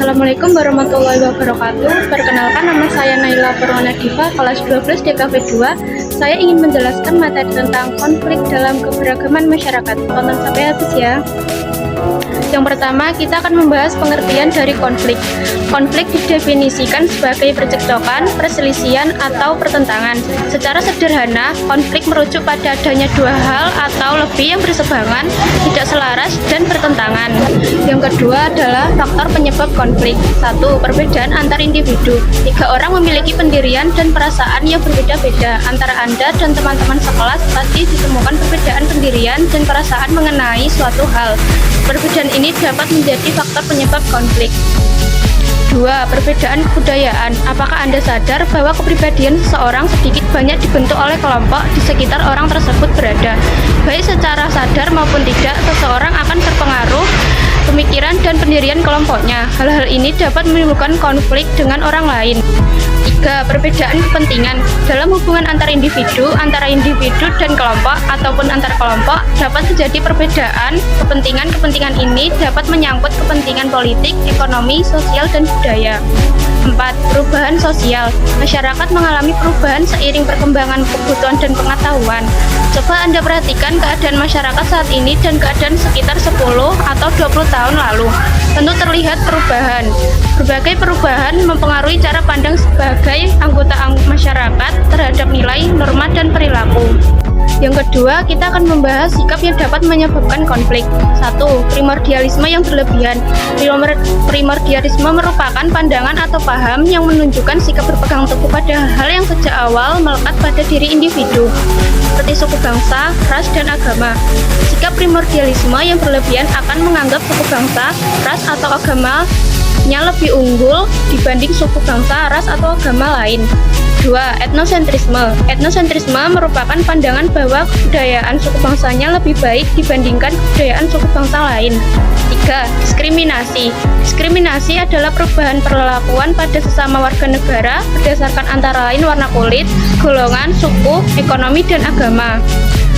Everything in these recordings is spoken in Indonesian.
Assalamualaikum warahmatullahi wabarakatuh. Perkenalkan, nama saya Naila Purwana Diva, kelas 12 DKV 2. Saya ingin menjelaskan materi tentang konflik dalam keberagaman masyarakat. Tonton sampai habis ya. Yang pertama, kita akan membahas pengertian dari konflik. Konflik didefinisikan sebagai percekcokan, perselisihan, atau pertentangan. Secara sederhana, konflik merujuk pada adanya dua hal atau lebih yang berseberangan, tidak selaras, dan bertentangan. Yang kedua adalah faktor penyebab konflik. 1. Perbedaan antar individu. 3 orang memiliki pendirian dan perasaan yang berbeda-beda. Antara Anda dan teman-teman sekelas pasti ditemukan perbedaan pendirian dan perasaan mengenai suatu hal. Perbedaan ini dapat menjadi faktor penyebab konflik. 2. Perbedaan kebudayaan. Apakah Anda sadar bahwa kepribadian seseorang sedikit banyak dibentuk oleh kelompok di sekitar orang tersebut berada? Baik secara sadar maupun tidak, seseorang akan terpengaruh pemikiran dan pendirian kelompoknya. Hal-hal ini dapat menimbulkan konflik dengan orang lain. 3. Perbedaan kepentingan. Dalam hubungan antar individu dan kelompok ataupun antar kelompok dapat terjadi perbedaan kepentingan. Kepentingan ini dapat menyangkut kepentingan politik, ekonomi, sosial, dan budaya. 4. Perubahan sosial. Masyarakat mengalami perubahan seiring perkembangan kebutuhan dan pengetahuan. Coba Anda perhatikan keadaan masyarakat saat ini dan keadaan sekitar 10 atau 20 tahun lalu. Tentu terlihat perubahan. Berbagai perubahan mempengaruhi cara pandang sebagai anggota masyarakat terhadap nilai, norma, dan perilaku. Yang kedua, kita akan membahas sikap yang dapat menyebabkan konflik. 1. Primordialisme yang berlebihan. Primordialisme merupakan pandangan atau paham yang menunjukkan sikap berpegang teguh pada hal yang sejak awal melekat pada diri individu, seperti suku bangsa, ras, dan agama. Sikap primordialisme yang berlebihan akan menganggap suku bangsa, ras, atau agamanya lebih unggul dibanding suku bangsa, ras, atau agama lain. 2. Etnosentrisme. Etnosentrisme merupakan pandangan bahwa kebudayaan suku bangsanya lebih baik dibandingkan kebudayaan suku bangsa lain. 3. Diskriminasi. Diskriminasi adalah perubahan perlakuan pada sesama warga negara berdasarkan antara lain warna kulit, golongan, suku, ekonomi, dan agama.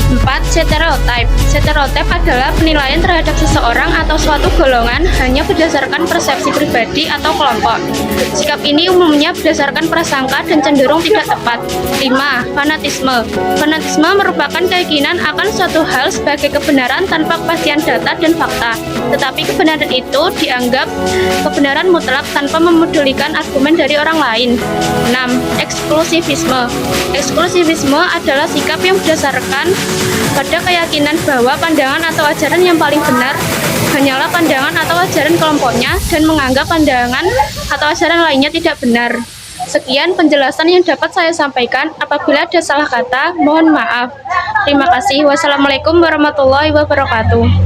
4. Stereotip. Stereotip adalah penilaian terhadap seseorang atau suatu golongan hanya berdasarkan persepsi pribadi atau kelompok. Sikap ini umumnya berdasarkan prasangka dan cenderung tidak tepat. 5. Fanatisme. Fanatisme merupakan keyakinan akan suatu hal sebagai kebenaran tanpa kepastian data dan fakta. Tetapi kebenaran itu dianggap kebenaran mutlak tanpa memedulikan argumen dari orang lain. 6. Eksklusivisme. Eksklusivisme adalah sikap yang berdasarkan pada keyakinan bahwa pandangan atau ajaran yang paling benar hanyalah pandangan atau ajaran kelompoknya dan menganggap pandangan atau ajaran lainnya tidak benar. Sekian penjelasan yang dapat saya sampaikan. Apabila ada salah kata, mohon maaf. Terima kasih. Wassalamualaikum warahmatullahi wabarakatuh.